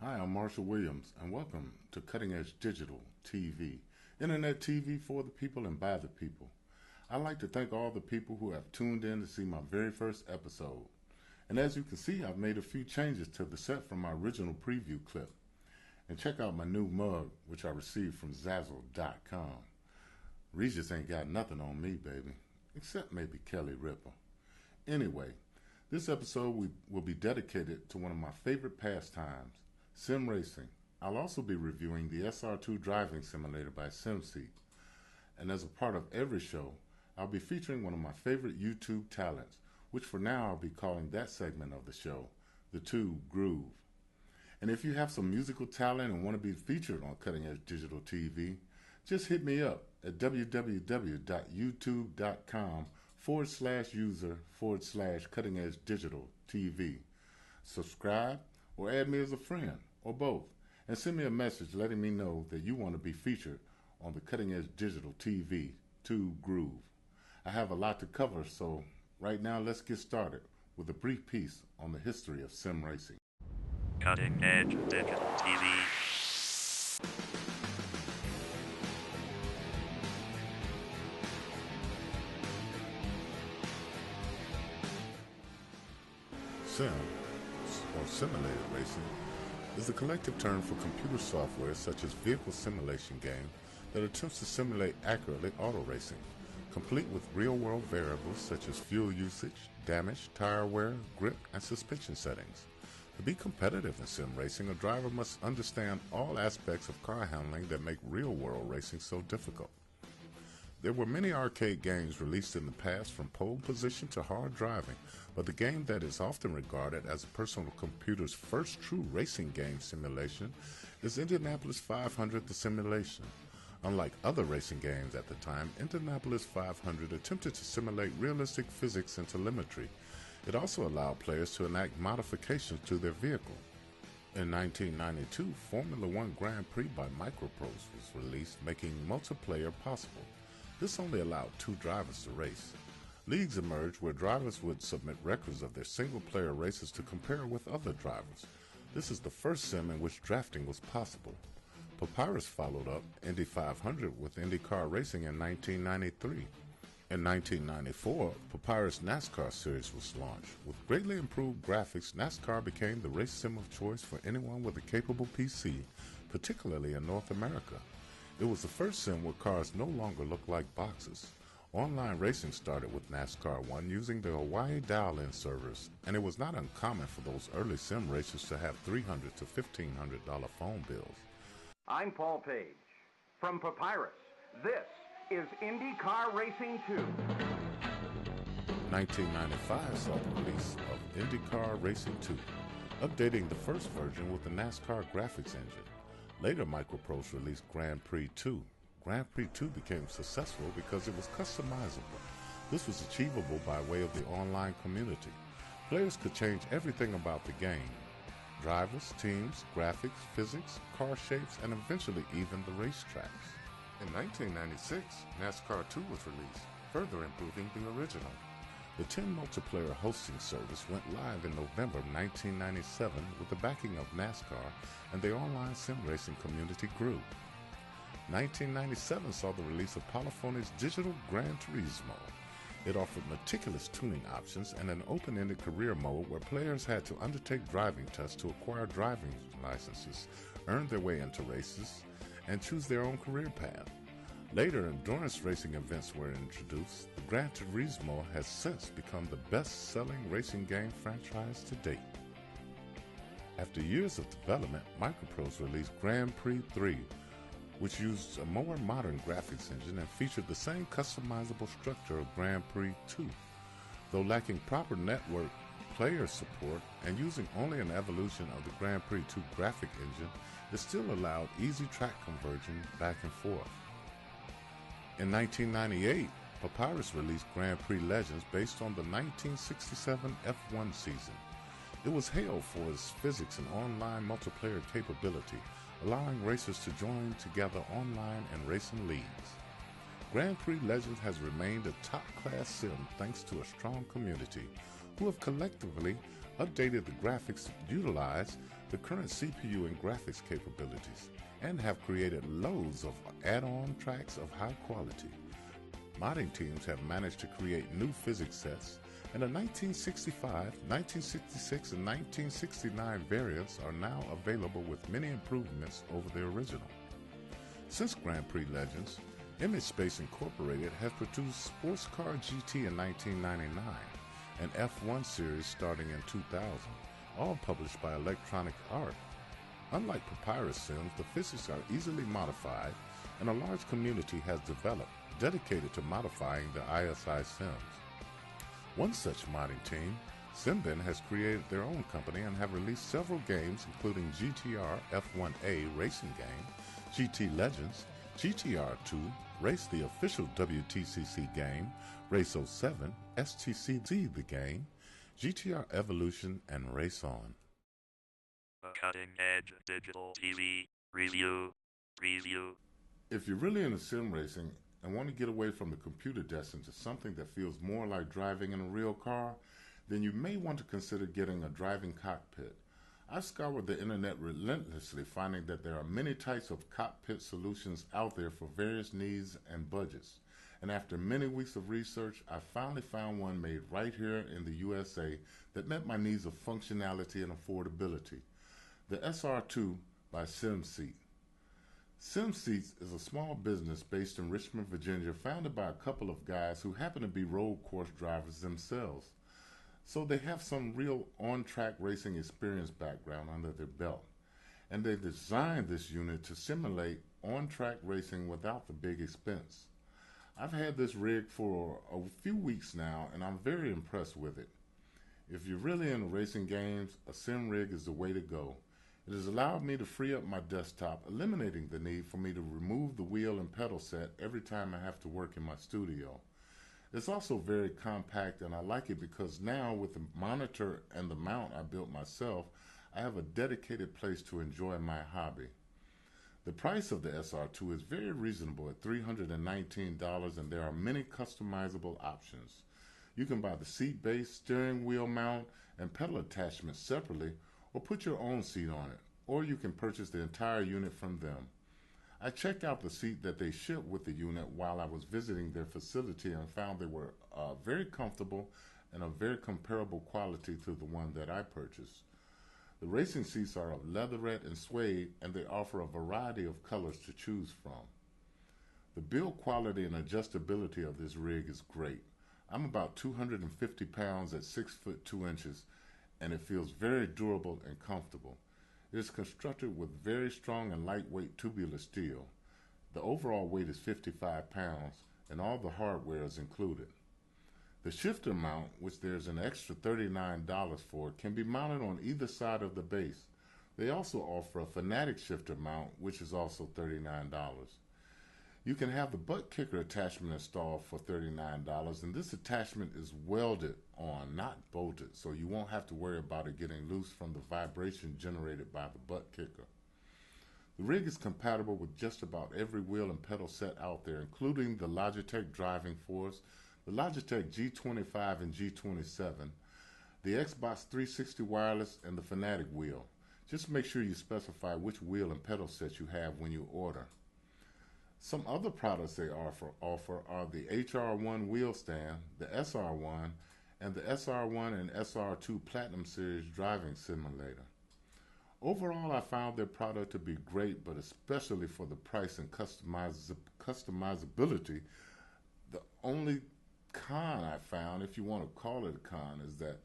Hi, I'm Marshall Williams, and welcome to Cutting Edge Digital TV, Internet TV for the people and by the people. I'd like to thank all the people who have tuned in to see my very first episode. And as you can see, I've made a few changes to the set from my original preview clip. And check out my new mug, which I received from Zazzle.com. Regis ain't got nothing on me, baby, except maybe Kelly Ripa. Anyway, this episode will be dedicated to one of my favorite pastimes, sim racing. I'll also be reviewing the SR-2 driving simulator by SimSeed. And as a part of every show, I'll be featuring one of my favorite YouTube talents, which for now I'll be calling that segment of the show, the Tube Groove. And if you have some musical talent and want to be featured on Cutting Edge Digital TV, just hit me up at www.youtube.com/user/Cutting Edge Digital TV. Subscribe or add me as a friend, or both, and send me a message letting me know that you want to be featured on the Cutting Edge Digital TV Tube Groove. I have a lot to cover, so right now let's get started with a brief piece on the history of sim racing. Cutting Edge Digital TV. Sim, or simulated racing, is the collective term for computer software such as vehicle simulation game that attempts to simulate accurately auto racing, complete with real-world variables such as fuel usage, damage, tire wear, grip, and suspension settings. To be competitive in sim racing, a driver must understand all aspects of car handling that make real-world racing so difficult. There were many arcade games released in the past, from pole position to hard driving, but the game that is often regarded as a personal computer's first true racing game simulation is Indianapolis 500 The Simulation. Unlike other racing games at the time, Indianapolis 500 attempted to simulate realistic physics and telemetry. It also allowed players to enact modifications to their vehicle. In 1992, Formula One Grand Prix by Microprose was released, making multiplayer possible. This only allowed 2 drivers to race. Leagues emerged where drivers would submit records of their single-player races to compare with other drivers. This is the first sim in which drafting was possible. Papyrus followed up Indy 500 with IndyCar Racing in 1993. In 1994, Papyrus NASCAR Series was launched. With greatly improved graphics, NASCAR became the race sim of choice for anyone with a capable PC, particularly in North America. It was the first sim where cars no longer looked like boxes. Online racing started with NASCAR 1 using the Hawaii dial-in servers, and it was not uncommon for those early sim racers to have $300 to $1,500 phone bills. I'm Paul Page. From Papyrus, this is IndyCar Racing 2. 1995 saw the release of IndyCar Racing 2, updating the first version with the NASCAR graphics engine. Later, Microprose released Grand Prix 2. Grand Prix 2 became successful because it was customizable. This was achievable by way of the online community. Players could change everything about the game: drivers, teams, graphics, physics, car shapes, and eventually even the racetracks. In 1996, NASCAR 2 was released, further improving the original. The 10 multiplayer hosting service went live in November 1997 with the backing of NASCAR, and the online sim racing community grew. 1997 saw the release of Polyphony's digital Gran Turismo. It offered meticulous tuning options and an open-ended career mode where players had to undertake driving tests to acquire driving licenses, earn their way into races, and choose their own career path. Later, endurance racing events were introduced. The Gran Turismo has since become the best-selling racing game franchise to date. After years of development, Microprose released Grand Prix 3, which used a more modern graphics engine and featured the same customizable structure of Grand Prix 2. Though lacking proper network player support and using only an evolution of the Grand Prix 2 graphic engine, it still allowed easy track conversion back and forth. In 1998, Papyrus released Grand Prix Legends based on the 1967 F1 season. It was hailed for its physics and online multiplayer capability, allowing racers to join together online and racing leagues. Grand Prix Legends has remained a top-class sim thanks to a strong community who have collectively updated the graphics utilized the current CPU and graphics capabilities, and have created loads of add-on tracks of high quality. Modding teams have managed to create new physics sets, and the 1965, 1966, and 1969 variants are now available with many improvements over the original. Since Grand Prix Legends, Image Space Incorporated has produced Sports Car GT in 1999 and F1 series starting in 2000, all published by Electronic Art. Unlike Papyrus Sims, the physics are easily modified, and a large community has developed dedicated to modifying the ISI Sims. One such modding team, Simbin, has created their own company and have released several games including GTR F1A racing game, GT Legends, GTR-2, Race the official WTCC game, Race 07, STCZ the game, GTR Evolution, and Race On. Cutting Edge Digital TV Review. If you're really into sim racing and want to get away from the computer desk into something that feels more like driving in a real car, then you may want to consider getting a driving cockpit. I've scoured the internet relentlessly, finding that there are many types of cockpit solutions out there for various needs and budgets. And after many weeks of research, I finally found one made right here in the USA that met my needs of functionality and affordability. The SR-2 by SimSeat. SimSeats is a small business based in Richmond, Virginia, founded by a couple of guys who happen to be road course drivers themselves. So they have some real on-track racing experience background under their belt. And they designed this unit to simulate on-track racing without the big expense. I've had this rig for a few weeks now, and I'm very impressed with it. If you're really into racing games, a sim rig is the way to go. It has allowed me to free up my desktop, eliminating the need for me to remove the wheel and pedal set every time I have to work in my studio. It's also very compact, and I like it because now with the monitor and the mount I built myself, I have a dedicated place to enjoy my hobby. The price of the SR-2 is very reasonable at $319, and there are many customizable options. You can buy the seat base, steering wheel mount, and pedal attachments separately, or put your own seat on it, or you can purchase the entire unit from them. I checked out the seat that they shipped with the unit while I was visiting their facility and found they were very comfortable and of very comparable quality to the one that I purchased. The racing seats are of leatherette and suede, and they offer a variety of colors to choose from. The build quality and adjustability of this rig is great. I'm about 250 pounds at 6 foot 2 inches, and it feels very durable and comfortable. It is constructed with very strong and lightweight tubular steel. The overall weight is 55 pounds, and all the hardware is included. The shifter mount, which there's an extra $39 for, can be mounted on either side of the base. They also offer a Fanatic shifter mount, which is also $39. You can have the butt kicker attachment installed for $39, and this attachment is welded on, not bolted, so you won't have to worry about it getting loose from the vibration generated by the butt kicker. The rig is compatible with just about every wheel and pedal set out there, including the Logitech Driving Force, the Logitech G25 and G27, the Xbox 360 wireless, and the Fanatic wheel. Just make sure you specify which wheel and pedal set you have when you order. Some other products they offer are the HR1 wheel stand, the SR1, and the SR1 and SR2 Platinum Series driving simulator. Overall, I found their product to be great, but especially for the price and customizability. The only con I found, if you want to call it a con, is that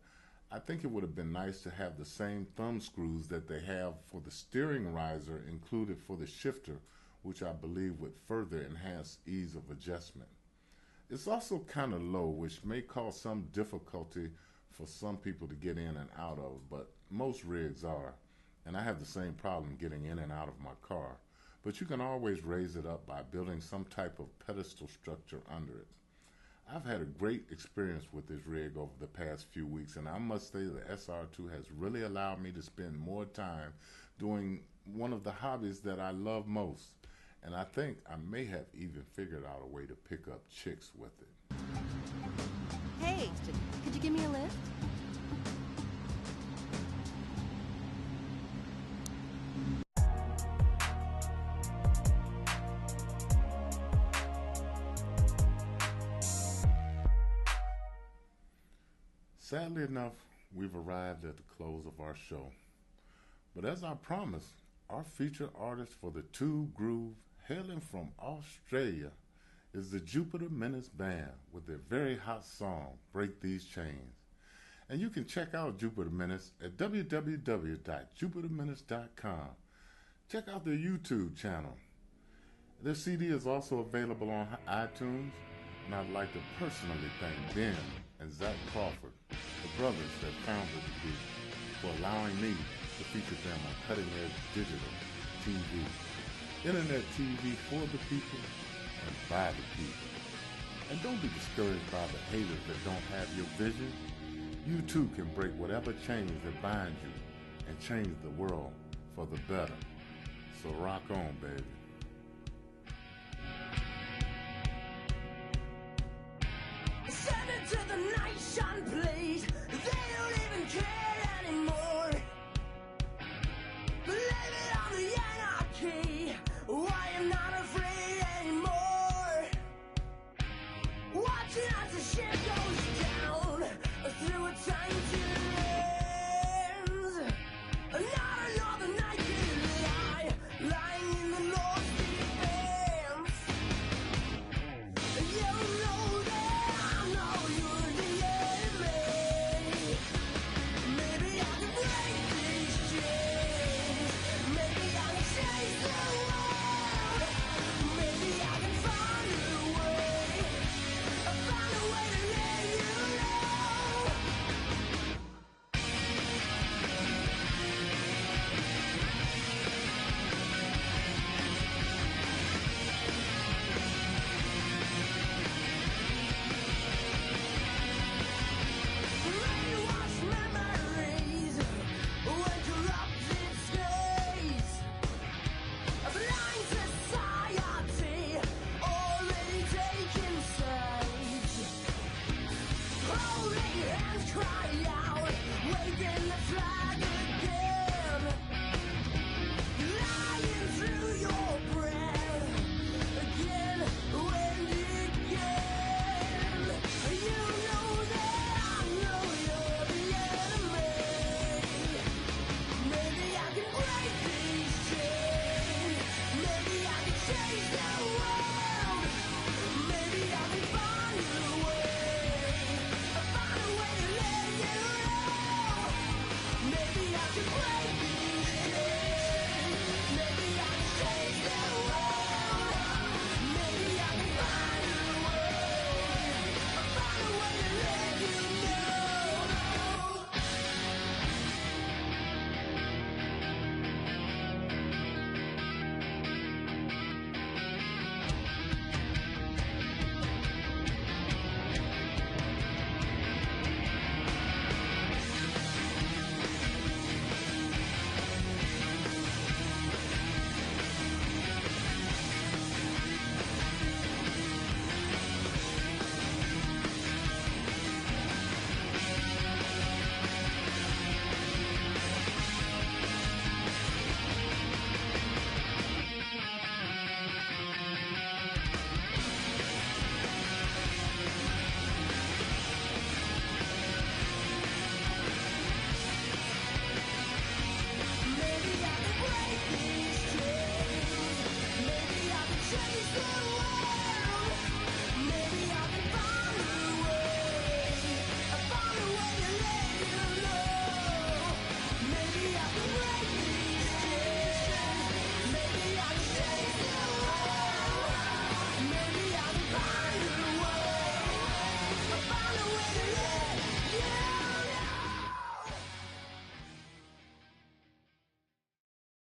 I think it would have been nice to have the same thumb screws that they have for the steering riser included for the shifter, which I believe would further enhance ease of adjustment. It's also kind of low, which may cause some difficulty for some people to get in and out of, but most rigs are. And I have the same problem getting in and out of my car. But you can always raise it up by building some type of pedestal structure under it. I've had a great experience with this rig over the past few weeks, and I must say the SR-2 has really allowed me to spend more time doing one of the hobbies that I love most. And I think I may have even figured out a way to pick up chicks with it. Hey, could you give me a lift? Sadly enough, we've arrived at the close of our show. But as I promised, our featured artist for the Two Groove, hailing from Australia, is the Jupiter Menace Band with their very hot song, Break These Chains. And you can check out Jupiter Menace at www.jupitermenace.com. Check out their YouTube channel. Their CD is also available on iTunes, and I'd like to personally thank Ben and Zach Crawford, the brothers that founded the group, for allowing me to feature them on Cutting Edge Digital TV, Internet TV for the people and by the people. And don't be discouraged by the haters that don't have your vision. You too can break whatever chains that bind you and change the world for the better. So rock on, baby. Send it to the nation, please.